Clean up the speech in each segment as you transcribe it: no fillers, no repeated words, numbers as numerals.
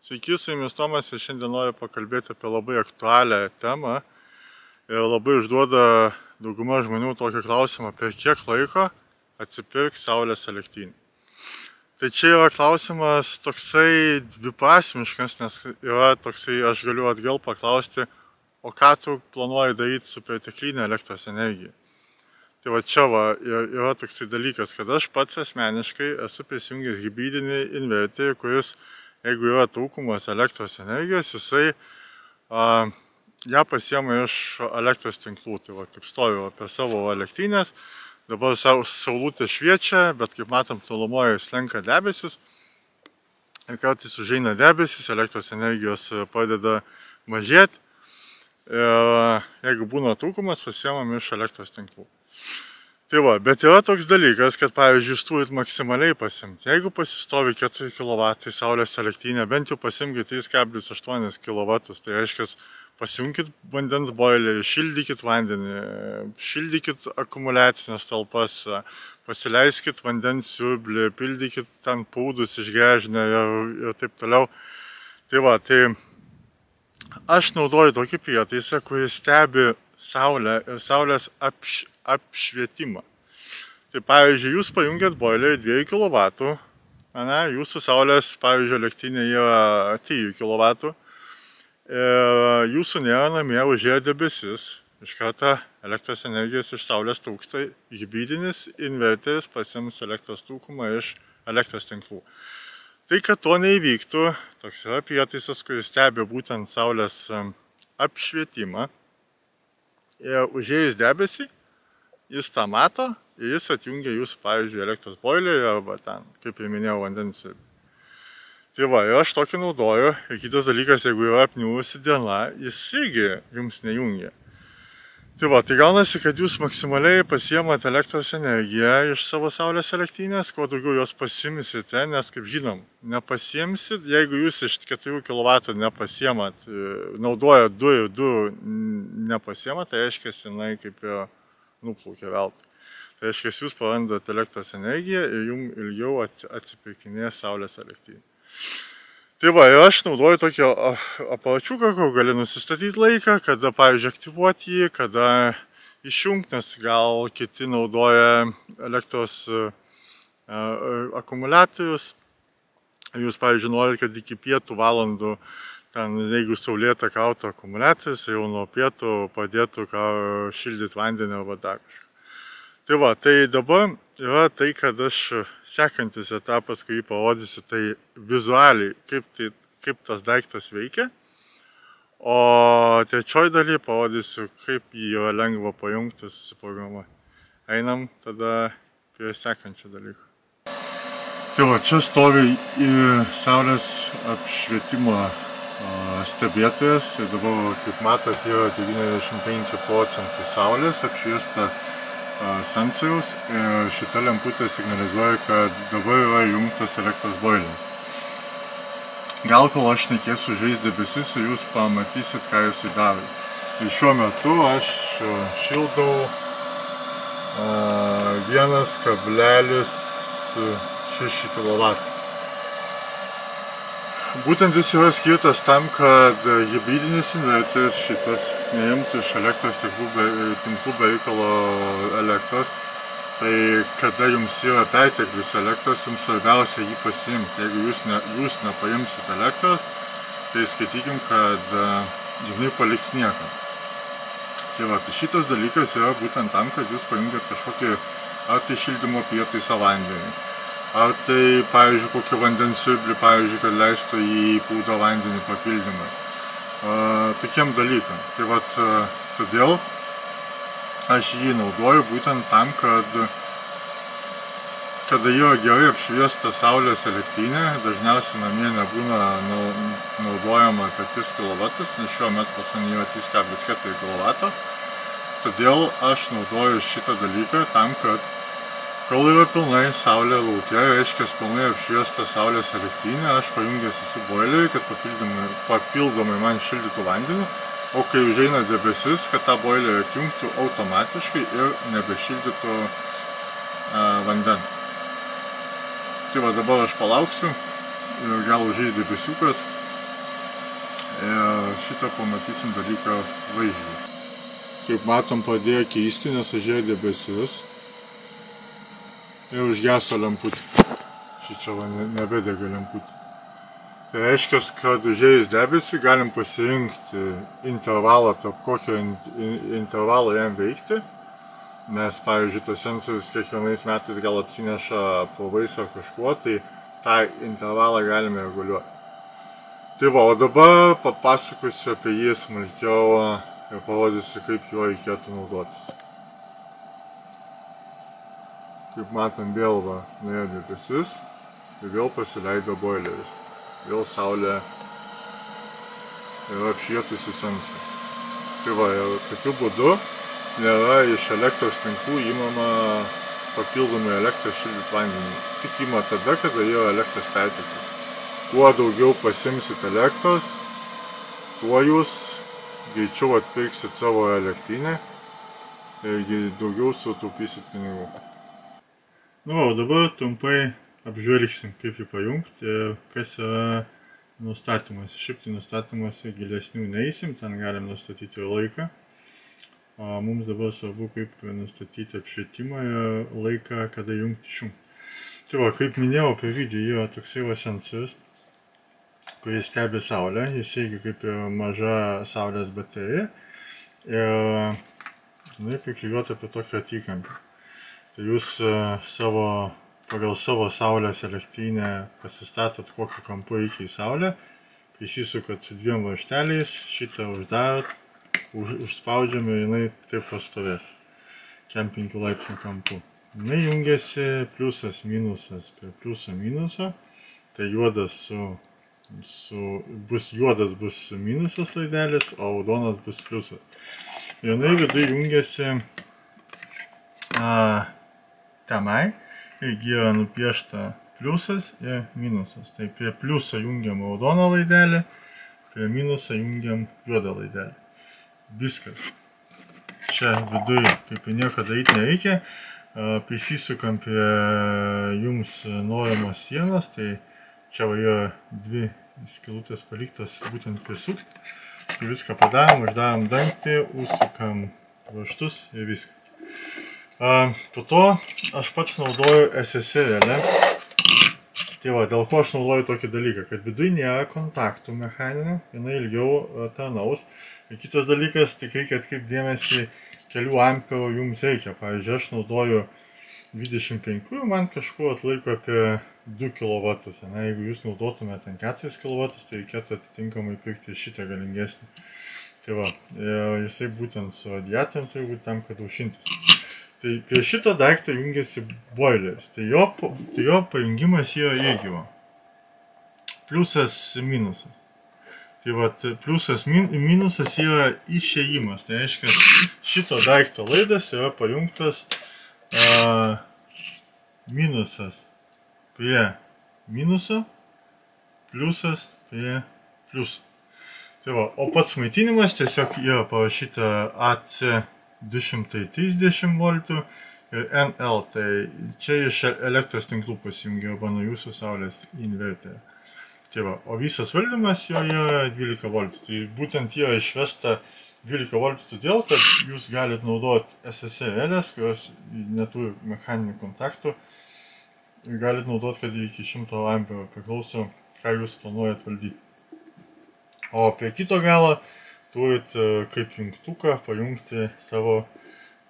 Sveiki, su jumis Tomas ir šiandien noriu pakalbėti apie labai aktualią temą ir labai užduoda dauguma žmonių tokį klausimą, per kiek laiko atsipirks saulės elektrinė. Tai čia yra klausimas toksai dviprasmiškas, nes yra toksai, aš galiu atgal paklausti, o ką tu planuoji daryti su perteklinė elektros energija. Tai va čia yra toksai dalykas, kad aš pats asmeniškai esu prisijungęs hibridinį inverterį, kuris, jeigu yra trūkumas elektros energijos, jisai ją pasiema iš elektros tinklų. Tai va, kaip stoviu per savo elektrinės, dabar saulutė šviečia, bet kaip matom, tolumoje slenka debesis. Ir kartais užeina debesis, elektros energijos pradeda mažėti. Ir jeigu būna trūkumas, pasiemam iš elektros tinklų. Tai va, bet yra toks dalykas, kad pavyzdžiui, jūs turit maksimaliai pasimti. Jeigu pasistovi 4 kW saulės elektrinė, bent jau pasimkit 3,8 kW, tai reiškia, pasijunkit vandens boilerį, šildykit vandenį, šildykit akumuliacinės talpas, pasileiskit vandens siurblį, pildykit ten pūdus išgręžinę ir taip toliau. Tai va, tai aš naudoju tokį prietaisą, kuris stebi saulę ir saulės apšvietimą. Tai pavyzdžiui, jūs pajungiat boilerį 2 kW, jūsų saulės, pavyzdžiui, elektrinė yra 3 kW, ir jūsų nėra namie, užėjo debesis, iš karto elektros energijos iš saulės trūksta, hibridinis inverteris pasiims elektros trūkumą iš elektros tinklų. Tai, kad to neįvyktų, toks yra prietaisas, kuris stebi būtent saulės apšvietimą, ir užėjus debesį, jis tą mato ir jis atjungia jūsų, pavyzdžiui, elektros boilerį arba ten, kaip ir minėjau, vandens siurblį. Tai va, ir aš tokį naudoju. Ir kitas dalykas, jeigu yra apniūrusi diena, jis irgi jums nejungia. Tai va, tai gaunasi, kad jūs maksimaliai pasiemat elektros energiją iš savo saulės elektrinės, kuo daugiau jos pasiimsite, nes, kaip žinom, nepasiimsit, jeigu jūs iš 4 kW nepasiemat, naudojat 2 ir 2 nepasiemat, tai reiškia, jinai kaip ir nuplaukia veltui. Tai reiškia, jūs prarandat elektros energiją ir jums ilgiau atsipirkinės saulės elektrinė. Tai va, ir aš naudoju tokį aparačiuką, kur gali nusistatyti laiką, kada, pavyzdžiui, aktyvuoti jį, kada išjungti, nes gal kiti naudoja elektros akumuliatorius. Jūs, pavyzdžiui, norit, kad iki pietų valandų, ten, jeigu saulėta krautų akumuliatorius, jau nuo pietų padėtų šildyti vandenį arba dar kažką. Tai va, tai dabar yra tai, kad aš sekantis etapas, kai jį parodysiu, tai vizualiai, kaip tas daiktas veikia. O trečioji daly parodysiu, kaip jį yra lengva pajungti, susiprogramuoti. Einam tada prie sekančio dalyko. Tai va, čia stovi saulės apšvietimo stebėtojas. Ir dabar, kaip matot, yra 95% saulės apšviesta sensoriaus ir šita lemputė signalizuoja, kad dabar yra įjungtas elektros boileris. Gal kol aš šnekėsiu, užeis debesis ir jūs pamatysit, ką jisai daro. Ir šiuo metu aš šildau 1,6 kW. Būtent jis yra skirtas tam, kad hibridinis inverteris šitas neimtų iš elektros tinklų be reikalo elektros. Tai kada jums yra perteklius elektros, jums svarbiausia jį pasiimti. Jeigu jūs nepaimsit elektros, tai skaitykim, kad jinai paliks nieką. Tai va, tai šitas dalykas yra būtent tam, kad jūs paimkite kažkokį ar tai šildymo prietaisą vandenį. Ar tai, pavyzdžiui, kokį vandens siurblį, pavyzdžiui, kad leistų į pūdą vandenį papildymą. Tokiem dalykam. Tai vat, todėl aš jį naudoju būtent tam, kad kada yra gerai apšviesta saulės elektrinė, dažniausiai namie nebūna naudojama apie 3 kW, nes šiuo metu pas mane yra 3,4 kW. Todėl aš naudoju šitą dalyką tam, kad kol yra pilnai saulė lauke, reiškia pilnai apšviesta saulės elektrinė, aš pajungęs esu boilerį, kad papildomai man šildytų vandenį, o kai užeina debesis, kad tą boilerį atjungtų automatiškai ir nebešildytų vandenį. Tai va, dabar aš palauksiu ir gal užeis debesiukas Ir šitą pamatysim dalyką vaizdžiai. Kaip matom, pradėjo keisti, nes užėjo debesis. Ir užgeso lemputė. Šičia va nebedega lemputė. Tai reiškia, kad užėjus debesį galim pasirinkti intervalą, tarp kokio intervalo jam veikti. Nes, pavyzdžiui, tas sensorius kiekvienais metais gal apsineša purvais ar kažkuo, tai tą intervalą galime reguliuoti. Tai va, o dabar papasakosiu apie jį smulkiau ir parodysiu, kaip juo reikėtų naudotis. Kaip matom, vėl va, nuėjo debesis ir vėl pasileido boileris. Vėl saulė yra apšvietusi sensorių. Tai va, ir tokiu būdu nėra iš elektros tinklų įmama papildomai elektrą šildyti vandenį. Tik ima tada, kada yra elektros perteklius. Kuo daugiau pasimsit elektros, tuo jūs greičiau atpirksit savo elektrinę ir daugiau sutaupysit pinigų. O dabar trumpai apžvelgsim, kaip jį pajungti ir kas yra nustatymas. Šiaip tai nustatymuose gilesnių neįsim, ten galim nustatyti laiką. O mums dabar svarbu, kaip nustatyti apšvietimą ir laiką, kada jungti išjungti. Tai va, kaip minėjau apie video, yra toksai va sensorius, kuris stebi saulę. Jis irgi kaip ir maža saulės baterija ir priklijuota apie tokią trikampį. Tai jūs pagal savo saulės elektrinę pasistatot kokį kampu reikia į saulę, prisisukat su 2 varžteliais, šitą uždarot, užspaudžiam ir jinai taip pastovės, 5 laipsnių kampu. Jinai jungiasi pliusas minusas prie pliuso minuso, tai juodas bus minusas laidelis, o raudonas bus pliusas. Ir jinai viduje jungiasi tenai, irgi yra nupiešta pliusas ir minusas. Tai prie pliuso jungiam raudoną laidelį, prie minuso jungiam juodą laidelį. Viskas. Čia viduje, kaip ir nieko daryti nereikia, prisisukam prie jums norimos sienos, tai čia va yra 2 skylutės paliktos būtent prisukti. Tai viską padarom, uždarom dangtį, užsukam varžtus ir viską. Po to aš pats naudoju SSR relę. Tai va, dėl ko aš naudoju tokį dalyką, kad viduje nėra kontaktų mechaninių, jinai ilgiau tarnaus. Ir kitas dalykas, tik reikia atkreipti dėmesį, kelių amperų jums reikia. Pavyzdžiui, aš naudoju 25 ir man kažkuo atlaiko apie 2 kW. Jeigu jūs naudotumėte 4 kW, tai reikėtų atitinkamai pirkti šitą galingesnį. Tai va, jisai būtent su radiatorium turi būti tam, kad aušintis. Tai prie šito daiktą jungiasi boileris. Tai jo pajungimas yra irgi va. Pliusas minusas. Tai va, pliusas minusas yra išėjimas. Tai reiškia, šito daikto laidas yra pajungtas minusas prie minuso, pliusas prie pliuso. Tai va, o pats maitinimas tiesiog yra parašyta AC 230 voltų ir NL, tai čia iš elektros tinklų pasijungia arba nuo jūsų saulės inverterio. Tai va, o visas valdymas jo yra 12 voltų. Tai būtent yra išvesta 12 voltų todėl, kad jūs galite naudoti SSR relės, kurios neturi mechaninių kontaktų. Ir galite naudoti, kad iki 100 amperų priklauso, ką jūs planuojat valdyti. O prie kito galo turit kaip jungtuką pajungti savo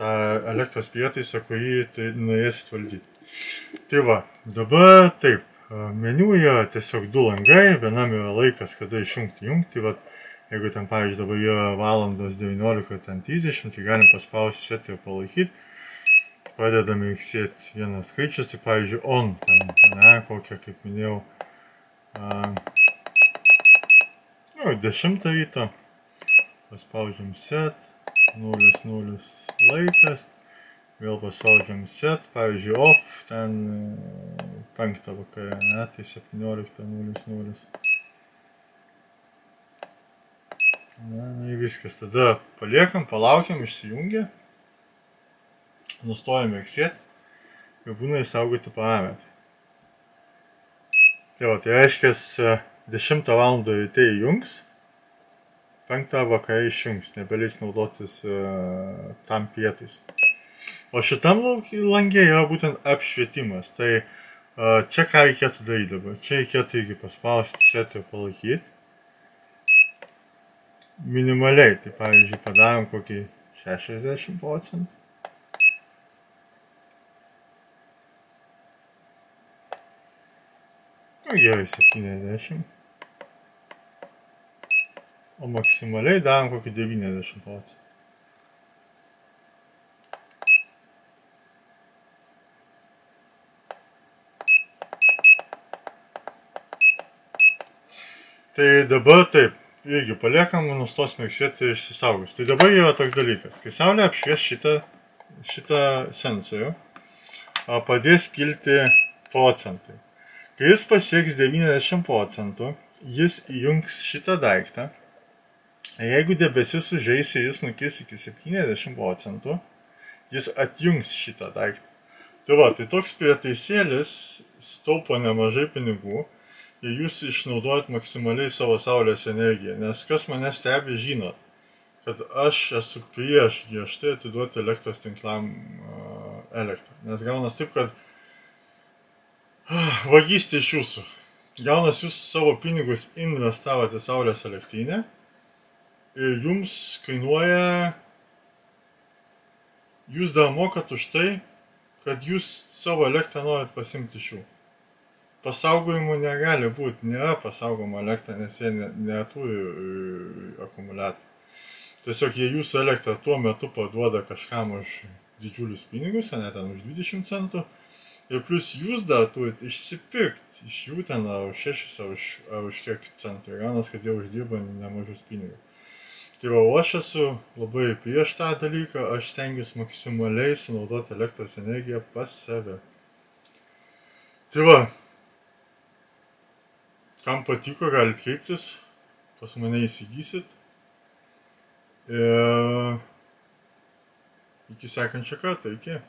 tą elektros prietaisą, kurį norėsit valdyti. Tai va, dabar taip, meniu yra tiesiog 2 langai, vienam yra laikas, kada išjungti jungti. Va, jeigu ten, pavyzdžiui, dabar yra valandos 19:30, tai galim paspausti set ir palaikyti. Pradedam mirksėti vienas skaičius, tai pavyzdžiui on, ten, kokią, kaip minėjau, 10 ryto. Paspaudžiam set, 0,0 laikas, vėl paspaudžiam set, pavyzdžiui off, ten 5 vakare, tai 17:00. Na ir viskas, tada paliekam, palaukiam, išsijungia, nustojam mirksėti ir būna išsaugoti parametrai. Tai va, tai reiškia 10 val. Ryte įjungs, 5 vakare išjungs, nebeleis naudotis tam pietais. O šitam langė yra būtent apšvietimas, tai čia ką reikėtų daryti dabar, čia reikėtų irgi paspausti set ir palaikyti. Minimaliai, tai pavyzdžiui padarom kokį 60%. Nu gerai, 70%. O maksimaliai darom kokį 90%. Tai dabar taip, irgi paliekam, nustos mirksėti ir išsisaugos. Tai dabar yra toks dalykas, kai saulė apšvies šitą sensorių, padės kilti procentai. Kai jis pasieks 90%, jis įjungs šitą daiktą. Jeigu debesis užeis ir jis nukis iki 70%, jis atjungs šitą daiktą. Tai va, tai toks prietaisėlis sutaupo nemažai pinigų ir jūs išnaudojat maksimaliai savo saulės energiją. Nes kas mane stebi, žino, kad aš esu prieš griežtai atiduoti elektros tinklam elektrą. Nes gaunas taip, kad vagystė iš jūsų. Gaunas jūs savo pinigus investavote saulės elektrinę ir jums kainuoja, jūs dar mokat už tai, kad jūs savo elektrą norit pasimti iš jų. Pasaugojimų negali būti, nėra pasaugoma elektra, nes jie neturi akumuliatorių. Tiesiog jie jūsų elektrą tuo metu parduoda kažkam už didžiulius pinigus, ne ten už 20 centų. Ir plus jūs dar turit išsipirkti iš jų ten ar už 6 ar už kiek centų. Gaunas, kad jie uždirba nemažus pinigus. Tai va, aš esu labai prieš tą dalyką, aš stengiuosi maksimaliai sunaudoti elektros energiją pas save. Tai va, kam patiko, galit kreiptis, pas mane įsigysit. Ir iki sekančio karto, iki.